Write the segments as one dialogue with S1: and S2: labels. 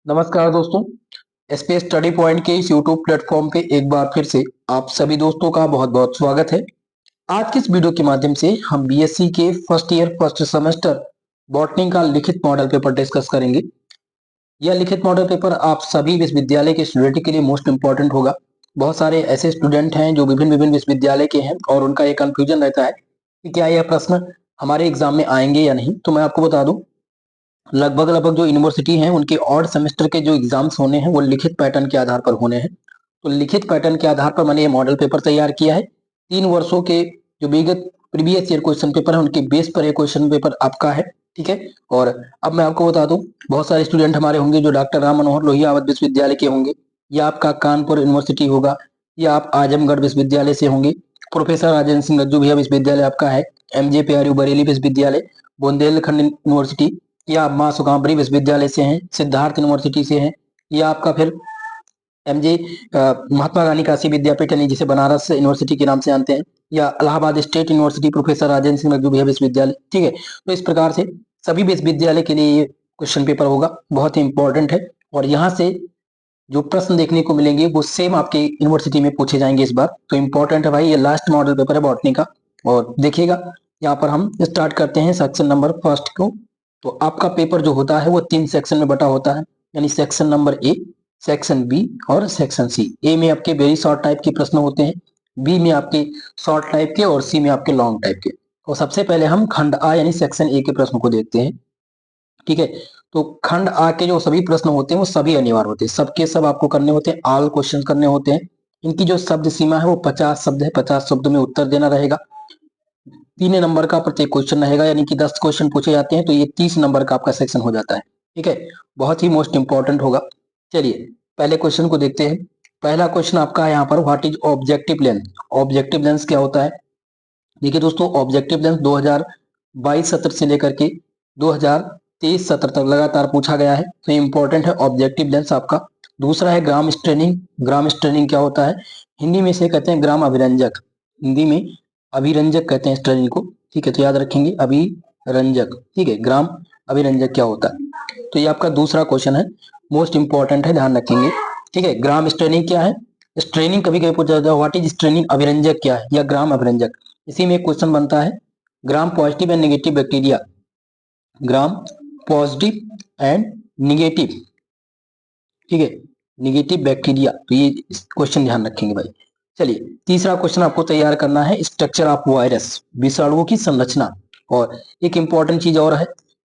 S1: नमस्कार दोस्तों। SPS study point के इस यूट्यूब प्लेटफॉर्म पे एक बार फिर से आप सभी दोस्तों का बहुत बहुत स्वागत है। आज की इस वीडियो के माध्यम से हम बीएससी के first year first semester botany का लिखित मॉडल पेपर डिस्कस करेंगे। यह लिखित मॉडल पेपर आप सभी विश्वविद्यालय के स्टूडेंट के लिए मोस्ट इंपॉर्टेंट होगा। बहुत सारे ऐसे स्टूडेंट हैं जो विभिन्न विभिन्न विश्वविद्यालय के हैं और उनका एक कंफ्यूजन रहता है कि क्या यह प्रश्न हमारे एग्जाम में आएंगे या नहीं। तो मैं आपको बता दूं, लगभग लगभग जो यूनिवर्सिटी हैं उनके ऑड सेमेस्टर के जो एग्जाम्स होने हैं वो लिखित पैटर्न के आधार पर होने हैं। तो लिखित पैटर्न के आधार पर मैंने ये मॉडल पेपर तैयार किया है। 3 वर्षों के जो विगत प्रीवियस ईयर क्वेश्चन पेपर है उनके बेस पर ये क्वेश्चन पेपर आपका है। ठीक है। और अब मैं आपको बता दूं, बहुत सारे स्टूडेंट हमारे होंगे जो डॉक्टर राम मनोहर लोहिया अवध विश्वविद्यालय के होंगे, या आपका कानपुर यूनिवर्सिटी होगा, या आप आजमगढ़ विश्वविद्यालय से होंगे। प्रोफेसर राजेंद्र सिंह गज्जू भैया विश्वविद्यालय आपका है। एमजे प्यारू बरेली विश्वविद्यालय, बुंदेलखंड यूनिवर्सिटी, या आप मां सुकाम्बरी विश्वविद्यालय से हैं, सिद्धार्थ यूनिवर्सिटी से हैं, या आपका फिर एमजे महात्मा गांधी काशी विद्यापीठ यानी जिसे बनारस यूनिवर्सिटी के नाम से जानते हैं, या Allahabad state university professor Rajendra Singh Gajju भैया विश्वविद्यालय। ठीक है। तो इस प्रकार से सभी विश्वविद्यालय के लिए ये क्वेश्चन पेपर होगा, बहुत ही इंपॉर्टेंट है। और यहाँ से जो प्रश्न देखने को मिलेंगे वो सेम आपके यूनिवर्सिटी में पूछे जाएंगे इस बार। तो इंपॉर्टेंट है भाई, ये लास्ट मॉडल पेपर है बॉटनी का। और देखिएगा, यहाँ पर हम स्टार्ट करते हैं सेक्शन नंबर फर्स्ट को। तो आपका पेपर जो होता है वो 3 सेक्शन में बटा होता है, यानी section number A, section B और सेक्शन सी। ए में आपके वेरी शॉर्ट टाइप के प्रश्न होते हैं, बी में आपके शॉर्ट टाइप के, और सी में आपके लॉन्ग टाइप के। और सबसे पहले हम खंड आ यानी सेक्शन ए के प्रश्न को देखते हैं। ठीक है। तो खंड आ के जो सभी प्रश्न होते हैं वो सभी अनिवार्य होते हैं, सबके सब आपको करने होते हैं, ऑल क्वेश्चन करने होते हैं। इनकी जो शब्द सीमा है वो 50 शब्द है, 50 शब्दों में उत्तर देना रहेगा। 3 नंबर का प्रत्येक क्वेश्चन रहेगा, यानी कि 10 क्वेश्चन पूछे जाते हैं, तो ये 30 नंबर का आपका सेक्शन हो जाता है। ठीक है। बहुत ही मोस्ट इंपॉर्टेंट होगा। चलिए पहले क्वेश्चन को देखते हैं। पहला क्वेश्चन आपका है यहाँ पर, what is objective length. Objective length क्या होता है? देखिए दोस्तों, ऑब्जेक्टिव लेंथ 2022 सत्र से लेकर के 2023 सत्र तक लगातार पूछा गया है, तो इंपॉर्टेंट है ऑब्जेक्टिव लेंथ आपका। दूसरा है ग्राम स्ट्रेनिंग। ग्राम स्ट्रेनिंग क्या होता है? हिंदी में से कहते हैं ग्राम अभिरंजक, हिंदी में अभिरंजक कहते हैं स्ट्रेनिंग को। ठीक है, तो याद रखेंगे अभिरंजक। ठीक है, ग्राम अभिरंजक क्या होता है? तो ये आपका दूसरा क्वेश्चन है, मोस्ट इंपॉर्टेंट है, ध्यान रखेंगे। ठीक है, ग्राम स्ट्रेनिंग क्या है? स्ट्रेनिंग कभी कभी पूछा जाता है, व्हाट इज स्ट्रेनिंग, अभिरंजक क्या है, या ग्राम अभिरंजक। इसी में एक क्वेश्चन बनता है, gram positive and negative bacteria, gram positive and negative. ठीक है, निगेटिव बैक्टीरिया, तो ये क्वेश्चन ध्यान रखेंगे भाई। चलिए तीसरा क्वेश्चन आपको तैयार करना है, स्ट्रक्चर ऑफ वायरस, विषाणुओं की संरचना। और एक इंपॉर्टेंट चीज और है,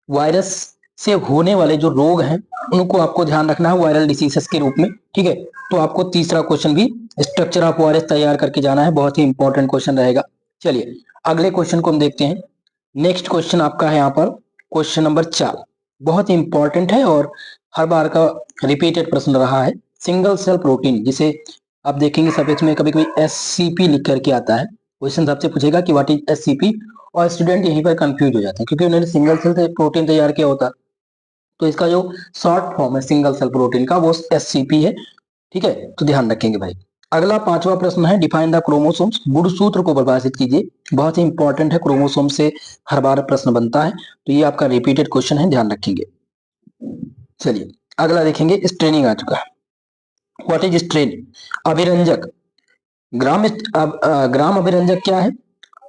S1: वायरस से होने वाले जो रोग हैं उनको आपको ध्यान रखना है वायरल डिसीजेस के रूप में। ठीक है, तो आपको तीसरा क्वेश्चन भी स्ट्रक्चर ऑफ वायरस तैयार करके जाना है, बहुत ही इंपॉर्टेंट क्वेश्चन रहेगा। चलिए अगले क्वेश्चन को हम देखते हैं। नेक्स्ट क्वेश्चन आपका है यहाँ पर क्वेश्चन नंबर 4, बहुत ही इंपॉर्टेंट है और हर बार का रिपीटेड प्रश्न रहा है। सिंगल सेल प्रोटीन, जिसे आप देखेंगे सब्जेक्ट में कभी कभी एससीपी लिख करके आता है, क्वेश्चन आपसे पूछेगा कि व्हाट इज एससीपी, और स्टूडेंट यहीं पर कंफ्यूज हो जाते हैं क्योंकि उन्होंने सिंगल सेल प्रोटीन तैयार किया होता, तो इसका जो शॉर्ट फॉर्म है सिंगल सेल प्रोटीन का वो एससीपी है। ठीक है, तो ध्यान रखेंगे भाई। अगला 5वां प्रश्न है, डिफाइन द क्रोमोसोम्स, गुणसूत्र को परिभाषित कीजिए। बहुत ही इंपॉर्टेंट है, क्रोमोसोम से हर बार प्रश्न बनता है, तो ये आपका रिपीटेड क्वेश्चन है, ध्यान रखेंगे। चलिए अगला देखेंगे, स्ट्रेनिंग आ चुका है। व्हाट इज स्ट्रेन, अभिरंजक। ग्राम अभिरंजक क्या है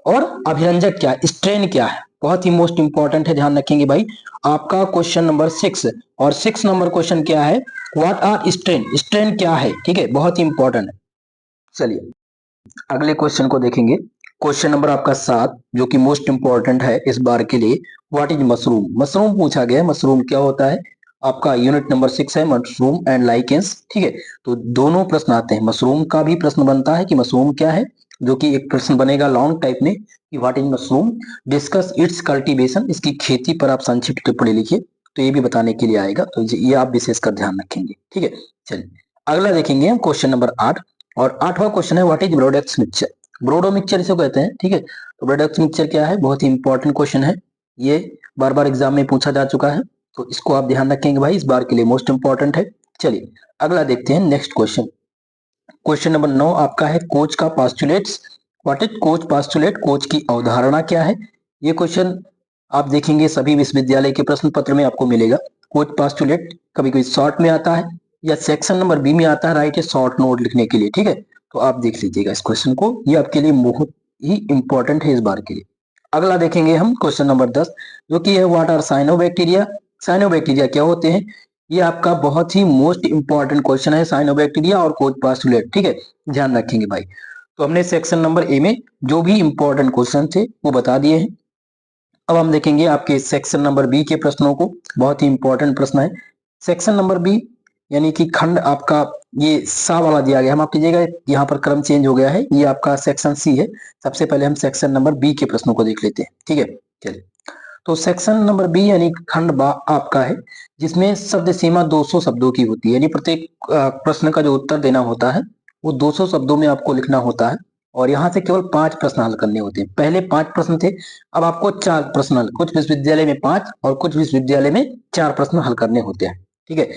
S1: और अभिरंजक क्या है, स्ट्रेन क्या है, बहुत ही मोस्ट इंपॉर्टेंट है, ध्यान रखेंगे भाई। आपका क्वेश्चन नंबर 6, और 6 नंबर क्वेश्चन क्या है, व्हाट आर स्ट्रेन, स्ट्रेन क्या है। ठीक है, बहुत ही इंपॉर्टेंट है। चलिए अगले क्वेश्चन को देखेंगे, क्वेश्चन नंबर आपका 7, जो कि मोस्ट इंपॉर्टेंट है इस बार के लिए। व्हाट इज मशरूम, मशरूम पूछा गया है, मशरूम क्या होता है। आपका यूनिट नंबर 6 है, मशरूम एंड लाइकेंस। ठीक है, तो दोनों प्रश्न आते हैं, मशरूम का भी प्रश्न बनता है कि मशरूम क्या है, जो कि एक प्रश्न बनेगा लॉन्ग टाइप में कि what is mushroom, discuss it's cultivation, इसकी खेती पर आप संक्षिप्त टिप्पणी लिखिए, तो ये भी बताने के लिए आएगा, तो ये आप विशेषकर ध्यान रखेंगे। ठीक है, चलिए अगला देखेंगे हम क्वेश्चन नंबर 8, और 8वां क्वेश्चन है, व्हाट इज ब्रोडेक्स मिक्सचर, ब्रोडो मिक्सचर इसे कहते हैं। ठीक है, तो ब्रोडेक्स मिक्सचर क्या है, बहुत ही इंपॉर्टेंट क्वेश्चन है, ये बार बार एग्जाम में पूछा जा चुका है, तो इसको आप ध्यान रखेंगे भाई, इस बार के लिए मोस्ट इंपॉर्टेंट है। चलिए अगला देखते हैं, नेक्स्ट क्वेश्चन, क्वेश्चन नंबर 9 आपका है, कोच का postulates, what is coach postulate, coach की अवधारणा क्या है। ये क्वेश्चन आप देखेंगे सभी विश्वविद्यालय के प्रश्न पत्र में आपको मिलेगा, कोच पास्टुलेट कभी कभी शॉर्ट में आता है या सेक्शन नंबर बी में आता है राइट ए शॉर्ट नोट लिखने के लिए, ठीक है। तो आप देख लीजिएगा इस क्वेश्चन को, ये आपके लिए बहुत ही इंपॉर्टेंट है इस बार के लिए। अगला देखेंगे हम क्वेश्चन नंबर 10 जो कि है व्हाट आर साइनोबैक्टीरिया। साइनोबैक्टीरिया क्या होते हैं, ये आपका बहुत ही मोस्ट इंपॉर्टेंट क्वेश्चन है, साइनोबैक्टीरिया और कोच पास्टुलेट, ठीक है, ध्यान रखेंगे भाई। तो हमने सेक्शन नंबर ए में जो भी इंपॉर्टेंट क्वेश्चन थे वो बता दिए हैं। अब हम देखेंगे आपके सेक्शन नंबर बी के प्रश्नों को, बहुत ही इंपॉर्टेंट प्रश्न है। सेक्शन नंबर बी यानी कि खंड आपका ये सा वाला दिया गया, हम आप कीजिएगा यहाँ पर क्रम चेंज हो गया है, ये आपका सेक्शन सी है। सबसे पहले हम सेक्शन नंबर बी के प्रश्नों को देख लेते हैं, ठीक है। चलिए, तो सेक्शन नंबर बी यानी खंड बा आपका है जिसमें शब्द सीमा 200 शब्दों की होती है, यानी प्रत्येक प्रश्न का जो उत्तर देना होता है वो 200 शब्दों में आपको लिखना होता है और यहाँ से केवल 5 प्रश्न हल करने होते हैं। पहले 5 प्रश्न थे, अब आपको 4 प्रश्न हल, कुछ विश्वविद्यालय में 5 और कुछ विश्वविद्यालय में 4 प्रश्न हल करने होते हैं, ठीक है।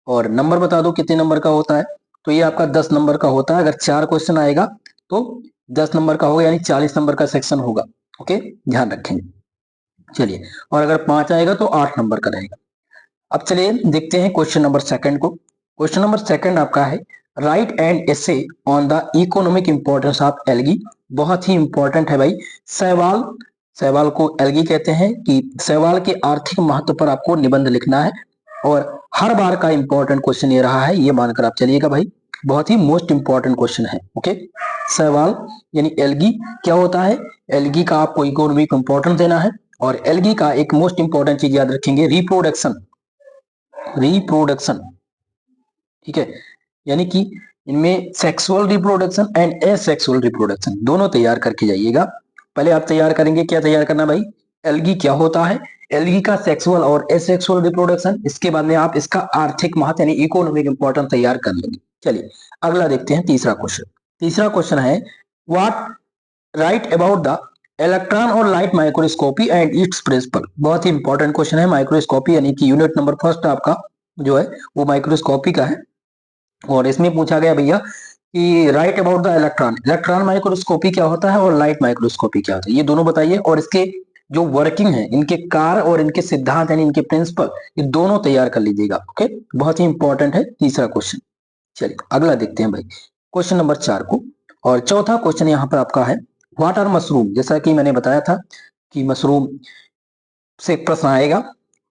S1: और नंबर बता दो कितने नंबर का होता है, तो ये आपका 10 नंबर का होता है। अगर 4 क्वेश्चन आएगा तो 10 नंबर का होगा, यानी 40 नंबर का सेक्शन होगा, ओके, ध्यान रखेंगे। चलिए, और अगर 5 आएगा तो 8 नंबर का रहेगा। अब चलिए देखते हैं क्वेश्चन नंबर सेकंड को। क्वेश्चन नंबर सेकंड आपका है right and essay on the economic importance of algae. बहुत ही इंपॉर्टेंट है भाई। सहवाल, सहवाल को एल्गी कहते हैं कि सहवाल के आर्थिक महत्व पर आपको निबंध लिखना है और हर बार का इंपॉर्टेंट क्वेश्चन ये रहा है, ये मानकर आप चलिएगा भाई, बहुत ही मोस्ट इंपॉर्टेंट क्वेश्चन है, ओके। सहवाल यानी एल्गी क्या होता है, एल्गी का आपको इकोनॉमिक इंपॉर्टेंस देना है और एल्गी का एक मोस्ट इंपॉर्टेंट चीज याद रखेंगे, रिप्रोडक्शन, रिप्रोडक्शन, ठीक है। यानी कि इनमें sexual reproduction and asexual reproduction दोनों तैयार करके जाइएगा। पहले आप तैयार करेंगे, क्या तैयार करना भाई, एल्गी क्या होता है, एल्गी का सेक्सुअल और एसेक्सुअल रिप्रोडक्शन, इसके बाद में आप इसका आर्थिक महत्व यानी इकोनॉमिक इंपॉर्टेंस तैयार कर लेंगे। चलिए अगला देखते हैं तीसरा क्वेश्चन। तीसरा क्वेश्चन है what write about the electron और light microscopy and its principle. बहुत ही इंपॉर्टेंट क्वेश्चन है, माइक्रोस्कोपी यानी कि यूनिट नंबर फर्स्ट आपका जो है वो माइक्रोस्कोपी का है और इसमें पूछा गया भैया कि right about the electron, electron microscopy क्या होता है और लाइट माइक्रोस्कोपी क्या होता है, ये दोनों बताइए और इसके जो वर्किंग है, इनके कार्य और इनके सिद्धांत यानी इनके प्रिंसिपल, ये दोनों तैयार कर लीजिएगा, ओके। बहुत ही इंपॉर्टेंट है तीसरा क्वेश्चन। चलिए अगला देखते हैं भाई क्वेश्चन नंबर 4 को। और चौथा क्वेश्चन यहाँ पर आपका है व्हाट आर मशरूम। जैसा कि मैंने बताया था कि मशरूम से प्रश्न आएगा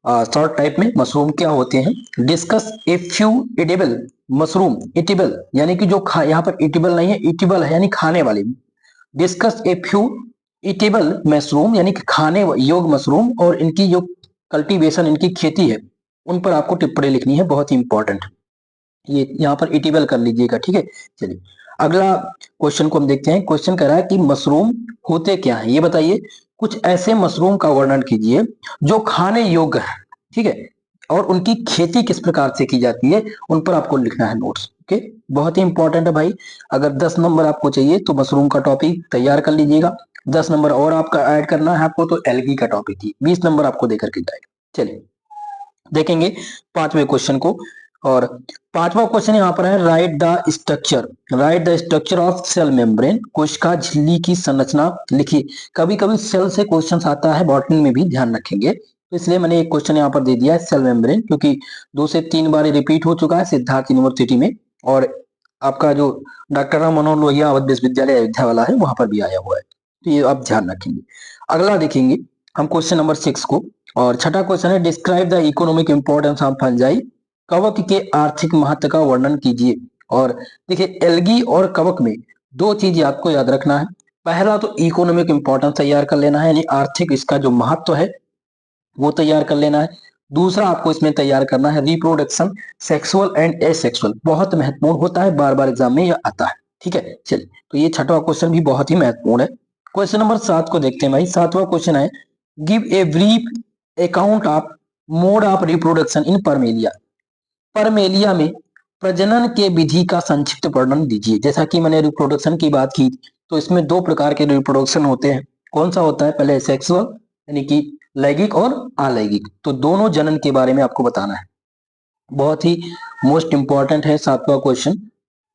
S1: शॉर्ट टाइप में, मशरूम क्या होते हैं। Discuss a few edible mushroom, eatable यानी कि जो यहाँ पर इटिबल नहीं है, इटिबल है यानी खाने वाले। Discuss a few edible mushroom यानी कि खाने योग्य मशरूम और इनकी जो कल्टीवेशन, इनकी खेती है, उन पर आपको टिप्पणी लिखनी है, बहुत ही इंपॉर्टेंट। ये यहाँ पर इटेबल कर लीजिएगा, ठीक है। चलिए अगला क्वेश्चन को हम देखते हैं। क्वेश्चन कह रहा है कि मशरूम होते क्या है, ये बताइए। कुछ ऐसे मशरूम का वर्णन कीजिए जो खाने योग्य है, ठीक है, और उनकी खेती किस प्रकार से की जाती है, उन पर आपको लिखना है नोट्स, ओके। बहुत ही इंपॉर्टेंट है भाई। अगर 10 नंबर आपको चाहिए तो मशरूम का टॉपिक तैयार कर लीजिएगा, 10 नंबर और आपका ऐड करना है आपको तो एल्गी का टॉपिक ही 20 नंबर आपको देकर के जाएगा। चलिए देखेंगे 5वें क्वेश्चन को। और 5वां क्वेश्चन यहाँ पर है write the structure, write the structure of cell membrane. कोशिका झिल्ली की संरचना लिखिए। कभी कभी सेल से क्वेश्चन आता है बॉटनी में भी, ध्यान रखेंगे, तो इसलिए मैंने एक क्वेश्चन यहाँ पर दे दिया है सेल मेम्ब्रेन, क्योंकि 2 से 3 बार रिपीट हो चुका है सिद्धार्थ यूनिवर्सिटी में और आपका जो डॉक्टर राम मनोहर लोहिया अवध विश्वविद्यालय अयोध्या वाला है वहां पर भी आया हुआ है, तो ये आप ध्यान रखेंगे। अगला देखेंगे हम क्वेश्चन नंबर 6 को। और छठा क्वेश्चन है describe the economic importance of fungi. कवक के आर्थिक महत्व का वर्णन कीजिए। और देखिए एल्गी और कवक में 2 चीज आपको याद रखना है। पहला तो इकोनॉमिक इंपॉर्टेंस तैयार कर लेना है, यानी आर्थिक इसका जो महत्व है वो तैयार कर लेना है। दूसरा आपको इसमें तैयार करना है रिप्रोडक्शन, सेक्सुअल एंड एसेक्सुअल, बहुत महत्वपूर्ण होता है, बार बार एग्जाम में यह आता है, ठीक है। चलिए तो ये छठवां क्वेश्चन भी बहुत ही महत्वपूर्ण है। क्वेश्चन नंबर 7 को देखते हैं भाई। 7वां क्वेश्चन है give a brief account of mode of reproduction in Parmelia. Parmelia में प्रजनन के विधि का संक्षिप्त वर्णन दीजिए। जैसा कि मैंने रिप्रोडक्शन की बात की तो इसमें 2 प्रकार के रिप्रोडक्शन होते हैं। कौन सा होता है, पहले सेक्सुअल यानी कि लैंगिक और अलैंगिक, तो दोनों जनन के बारे में आपको बताना है। बहुत ही मोस्ट इंपॉर्टेंट है 7वां क्वेश्चन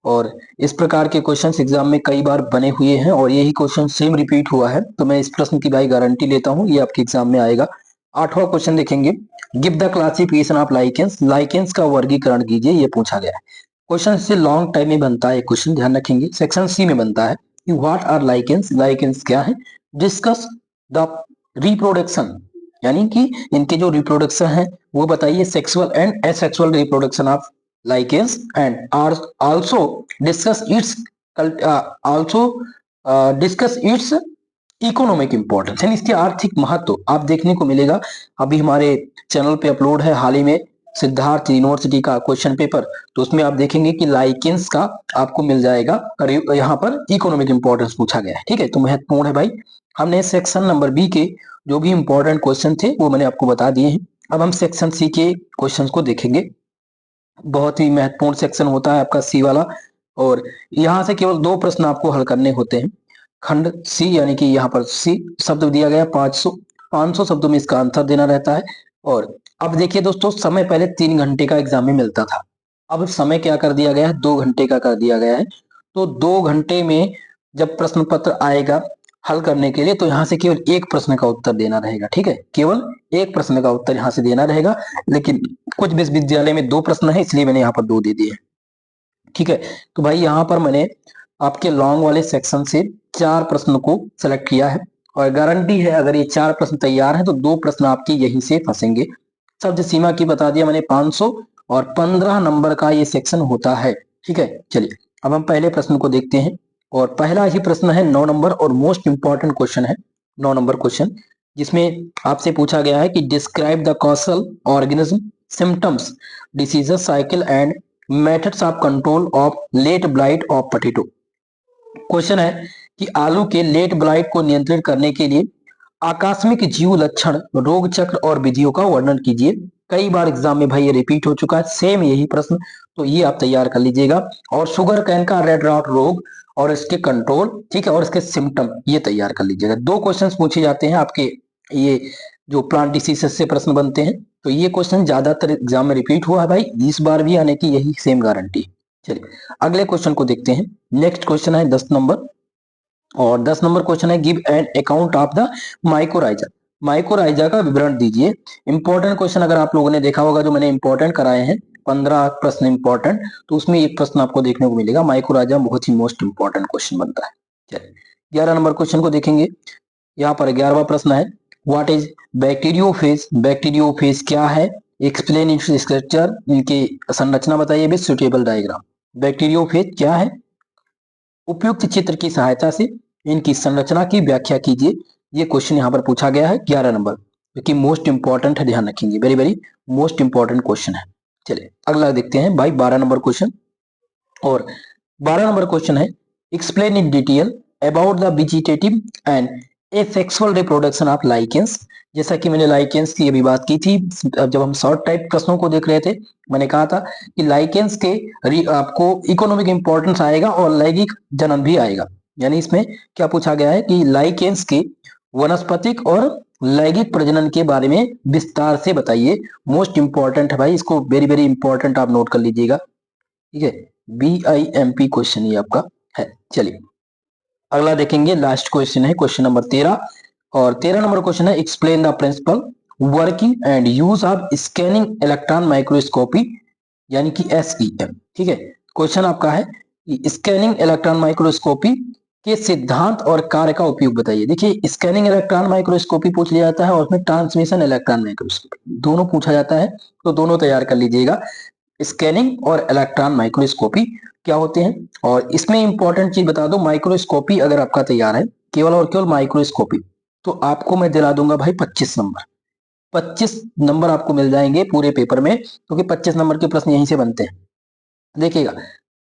S1: और इस प्रकार के क्वेश्चंस एग्जाम में कई बार बने हुए हैं और यही क्वेश्चन सेम रिपीट हुआ है, तो मैं इस प्रश्न की भाई गारंटी लेता हूं ये आपके एग्जाम में आएगा। 8वां क्वेश्चन देखेंगे, give the classification of lichens, lichens का वर्गीकरण कीजिए, ये पूछा गया है। क्वेश्चन से लॉन्ग टाइम में बनता है क्वेश्चन, ध्यान रखेंगे। सेक्शन सी में बनता है कि व्हाट आर लाइकेंस, लाइकेंस क्या है। डिस्कस द रिप्रोडक्शन, यानी कि इनके जो रिप्रोडक्शन है वो बताइए। Sexual and asexual reproduction of lichens and are also discuss its also discuss its economic importance, यानी इसके आर्थिक महत्व आप देखने को मिलेगा। अभी हमारे चैनल पे अपलोड है हाल ही में सिद्धार्थ यूनिवर्सिटी का क्वेश्चन पेपर, तो उसमें आप देखेंगे कि लाइकेंस का आपको मिल जाएगा, यहाँ पर इकोनॉमिक इंपॉर्टेंस पूछा गया है। ठीक है, तो महत्वपूर्ण है भाई। हमने सेक्शन नंबर बी के जो भी इंपॉर्टेंट क्वेश्चन थे वो मैंने आपको बता दिए हैं। अब हम सेक्शन सी के क्वेश्चन को देखेंगे। बहुत ही महत्वपूर्ण सेक्शन होता है आपका सी वाला, और यहाँ से केवल 2 प्रश्न आपको हल करने होते हैं। खंड सी, यानी कि यहाँ पर सी शब्द दिया गया 500 शब्दों में इसका आंसर देना रहता है। और अब देखिए दोस्तों, समय पहले 3 घंटे का एग्जाम में मिलता था, अब समय क्या कर दिया गया है, 2 घंटे का कर दिया गया है। तो 2 घंटे में जब प्रश्न पत्र आएगा हल करने के लिए, तो यहाँ से केवल एक प्रश्न का उत्तर देना रहेगा। ठीक है, केवल एक प्रश्न का उत्तर यहाँ से देना रहेगा, लेकिन कुछ विश्वविद्यालय में 2 प्रश्न है, इसलिए मैंने यहाँ पर 2 दे दिए। ठीक है, तो भाई यहाँ पर मैंने आपके लॉन्ग वाले सेक्शन से 4 प्रश्न को सेलेक्ट किया है, और गारंटी है अगर ये 4 प्रश्न तैयार हैं तो 2 प्रश्न आपके यहीं से फंसेंगे। शब्द सीमा की बता दिया मैंने 500, और 15 नंबर का ये सेक्शन होता है। ठीक है, चलिए अब हम पहले प्रश्न को देखते हैं, और पहला ही प्रश्न है 9 नंबर, और मोस्ट इंपॉर्टेंट क्वेश्चन है 9 नंबर क्वेश्चन, जिसमें आपसे पूछा गया है कि describe the causal organism symptoms diseases cycle and methods of control of late blight of potato. Question है कि आलू के लेट ब्लाइट को नियंत्रित करने के लिए आकस्मिक जीव लक्षण, रोग चक्र और विधियों का वर्णन कीजिए। कई बार एग्जाम में भाई ये रिपीट हो चुका है, सेम यही प्रश्न, तो ये आप तैयार कर लीजिएगा। और शुगर कैन का रेड रॉट रोग और इसके कंट्रोल, ठीक है, और इसके सिम्टम ये तैयार कर लीजिएगा। 2 क्वेश्चन पूछे जाते हैं आपके, ये जो प्लांट डिसीजेस से प्रश्न बनते हैं, तो ये क्वेश्चन ज्यादातर एग्जाम में रिपीट हुआ है भाई, इस बार भी आने की यही सेम गारंटी। चलिए अगले क्वेश्चन को देखते हैं। नेक्स्ट क्वेश्चन है 10 नंबर, और 10 नंबर क्वेश्चन है give an account of the mycorrhiza, mycorrhiza का विवरण दीजिए। इंपॉर्टेंट क्वेश्चन अगर आप लोगों ने देखा होगा, जो मैंने इंपॉर्टेंट कराए हैं 15 प्रश्न इंपॉर्टेंट, तो उसमें एक प्रश्न आपको देखने को मिलेगा माइकोराइजा, बहुत ही मोस्ट इंपॉर्टेंट क्वेश्चन बनता है। चलिए 11 नंबर क्वेश्चन को देखेंगे। यहाँ पर 11वां प्रश्न है व्हाट इज बैक्टीरियोफेज, बैक्टीरियोफेज क्या है, एक्सप्लेन इट्स स्ट्रक्चर, इनकी संरचना बताइए विद सुटेबल डायग्राम। बैक्टीरियोफेज क्या है, उपयुक्त चित्र की सहायता से इनकी संरचना की व्याख्या कीजिए। ये क्वेश्चन यहाँ पर पूछा गया है 11 नंबर, जो कि मोस्ट इंपॉर्टेंट है, ध्यान रखेंगे, very very most important question है। चलिए अगला देखते हैं भाई 12 नंबर क्वेश्चन, और 12 नंबर क्वेश्चन है explain in detail about the vegetative and asexual reproduction of lichens. जैसा कि मैंने लाइकेंस की अभी बात की थी, जब हम शॉर्ट टाइप प्रश्नों को देख रहे थे, मैंने कहा था कि लाइकेंस के आपको इकोनॉमिक इंपॉर्टेंस आएगा और लैंगिक जनन भी आएगा। यानी इसमें क्या पूछा गया है कि लाइकेंस के वनस्पतिक और लैंगिक प्रजनन के बारे में विस्तार से बताइए। मोस्ट इंपॉर्टेंट है भाई, इसको वेरी वेरी इंपॉर्टेंट आप नोट कर लीजिएगा। ठीक है, BIMP क्वेश्चन ये आपका है। चलिए अगला देखेंगे, लास्ट क्वेश्चन है क्वेश्चन नंबर 13, और 13 नंबर क्वेश्चन है explain the principle working and use of scanning electron microscopy, यानी कि SEM। ठीक है, क्वेश्चन आपका है कि स्कैनिंग इलेक्ट्रॉन माइक्रोस्कोपी के सिद्धांत और कार्य का उपयोग बताइए। देखिए स्कैनिंग इलेक्ट्रॉन माइक्रोस्कोपी पूछ लिया जाता है, और उसमें ट्रांसमिशन इलेक्ट्रॉन माइक्रोस्कोपी दोनों पूछा जाता है, तो दोनों तैयार कर लीजिएगा। स्कैनिंग और इलेक्ट्रॉन माइक्रोस्कोपी क्या होते हैं, और इसमें इंपॉर्टेंट चीज बता दो, माइक्रोस्कोपी अगर आपका तैयार है केवल और केवल माइक्रोस्कोपी, तो आपको मैं दिला दूंगा भाई 25 नंबर, 25 नंबर आपको मिल जाएंगे पूरे पेपर में, क्योंकि 25 नंबर के प्रश्न यहीं से बनते हैं। देखिएगा,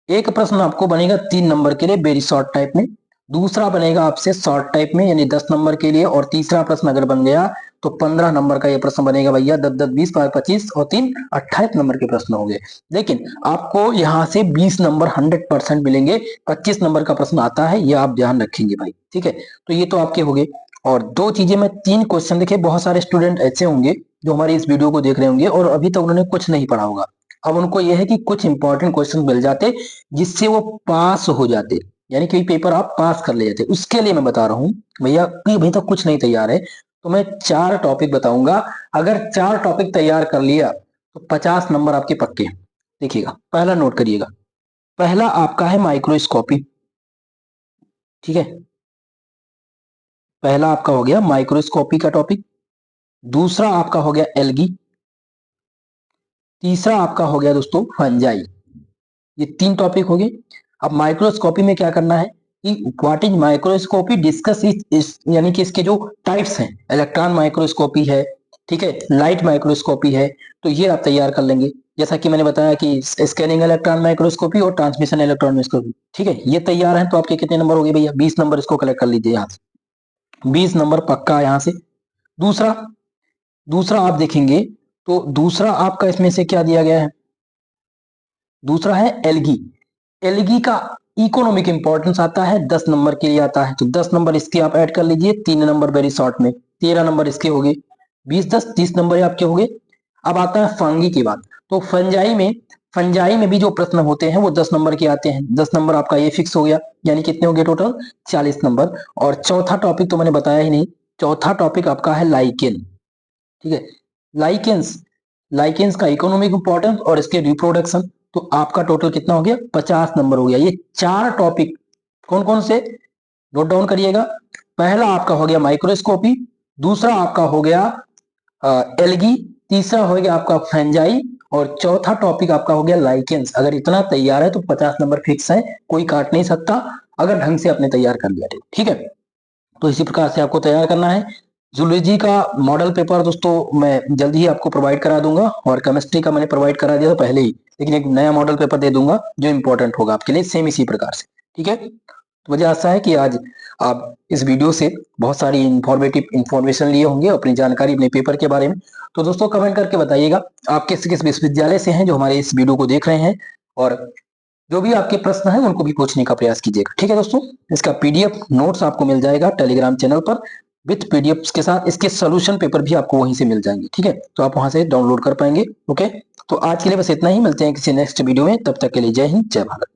S1: एक प्रश्न आपको बनेगा 3 नंबर के लिए वेरी शॉर्ट टाइप में, दूसरा बनेगा आपसे शॉर्ट टाइप में यानी 10 नंबर के लिए, और तीसरा प्रश्न अगर बन गया तो 15 नंबर का ये प्रश्न बनेगा भैया। 10 10 20 25 और 3 28 नंबर के प्रश्न होंगे। लेकिन आपको यहाँ से 20 नंबर 100% मिलेंगे, 25 नंबर का प्रश्न आता है, ये आप ध्यान रखेंगे भाई। ठीक है, तो ये तो आपके हो गए। और 2 चीजें मैं 3 क्वेश्चन, देखिए बहुत सारे स्टूडेंट ऐसे होंगे जो हमारी इस वीडियो को देख रहे होंगे और अभी तक उन्होंने कुछ नहीं पढ़ा होगा। अब उनको यह है कि कुछ इंपॉर्टेंट क्वेश्चन मिल जाते जिससे वो पास हो जाते, यानी कि पेपर आप पास कर ले जाते। उसके लिए मैं बता रहा हूँ भैया कि अभी तक कुछ नहीं तैयार है, तो मैं 4 टॉपिक बताऊंगा। अगर 4 टॉपिक तैयार कर लिया तो 50 नंबर आपके पक्के हैं। देखिएगा, पहला नोट करिएगा। पहला आपका है माइक्रोस्कोपी, ठीक है। पहला आपका हो गया माइक्रोस्कोपी का टॉपिक। दूसरा आपका हो गया एल्गी। तीसरा आपका हो गया दोस्तों फंजाई। ये 3 टॉपिक हो गए। अब माइक्रोस्कोपी में क्या करना है कि व्हाट इज माइक्रोस्कोपी, डिस्कस इस यानी कि इसके जो टाइप्स हैं, इलेक्ट्रॉन माइक्रोस्कोपी है, ठीक है, लाइट माइक्रोस्कोपी है, तो ये आप तैयार कर लेंगे। जैसा कि मैंने बताया कि स्कैनिंग इलेक्ट्रॉन माइक्रोस्कोपी और ट्रांसमिशन इलेक्ट्रॉन माइक्रोस्कोपी, ठीक है। ये तैयार है तो आपके कितने नंबर हो गए भैया? 20 नंबर इसको कलेक्ट कर लीजिए यहाँ से। 20 नंबर पक्का यहाँ से। दूसरा दूसरा आप देखेंगे तो दूसरा आपका इसमें से क्या दिया गया है? दूसरा है एल्गी। एल्गी का इकोनॉमिक इंपॉर्टेंस आता है, 10 नंबर के लिए आता है, तो 10 नंबर इसके आप ऐड कर लीजिए। 3 नंबर वेरी शॉर्ट में, 13 नंबर इसके हो गए। 20 10 30 नंबर आपके हो गए। अब आता है फंगी की बात। तो फंजाई में भी जो प्रश्न होते हैं वो 10 नंबर के आते हैं। 10 नंबर आपका ये फिक्स हो गया, यानी कितने हो गए टोटल? 40 नंबर। और चौथा टॉपिक तो मैंने बताया ही नहीं। चौथा टॉपिक आपका है लाइकेन, ठीक है। लाइकेंस लाइकेंस का इकोनॉमिक इंपॉर्टेंस और इसके रिप्रोडक्शन, तो आपका टोटल कितना हो गया? 50 नंबर हो गया। ये 4 टॉपिक कौन कौन से? नोट डाउन करिएगा। पहला आपका हो गया माइक्रोस्कोपी, दूसरा आपका हो गया एल्गी, तीसरा हो गया आपका फंजाई, और चौथा टॉपिक आपका हो गया लाइकेंस। अगर इतना तैयार है तो 50 नंबर फिक्स है, कोई काट नहीं सकता अगर ढंग से आपने तैयार कर लिया, ठीक है। तो इसी प्रकार से आपको तैयार करना है। जूलॉजी का मॉडल पेपर दोस्तों मैं जल्दी ही आपको प्रोवाइड करा दूंगा, और केमिस्ट्री का मैंने प्रोवाइड करा दिया था पहले ही, लेकिन एक नया मॉडल पेपर दे दूंगा जो इंपॉर्टेंट होगा आपके लिए, सेम इसी प्रकार से, ठीक है। तो मुझे आशा है कि आज आप इस वीडियो से बहुत सारी इंफॉर्मेशन लिए होंगे, अपनी जानकारी अपने पेपर के बारे में। तो दोस्तों कमेंट करके बताइएगा आप किस किस विश्वविद्यालय से हैं जो हमारे इस वीडियो को देख रहे हैं, और जो भी आपके प्रश्न हैं उनको भी पूछने का प्रयास कीजिएगा, ठीक है दोस्तों। इसका पीडीएफ नोट्स आपको मिल जाएगा टेलीग्राम चैनल पर, विथ पीडीएफ के साथ इसके सोल्यूशन पेपर भी आपको वहीं से मिल जाएंगे, ठीक है। तो आप वहां से डाउनलोड कर पाएंगे। ओके, तो आज के लिए बस इतना ही। मिलते हैं किसी नेक्स्ट वीडियो में, तब तक के लिए जय हिंद जय भारत।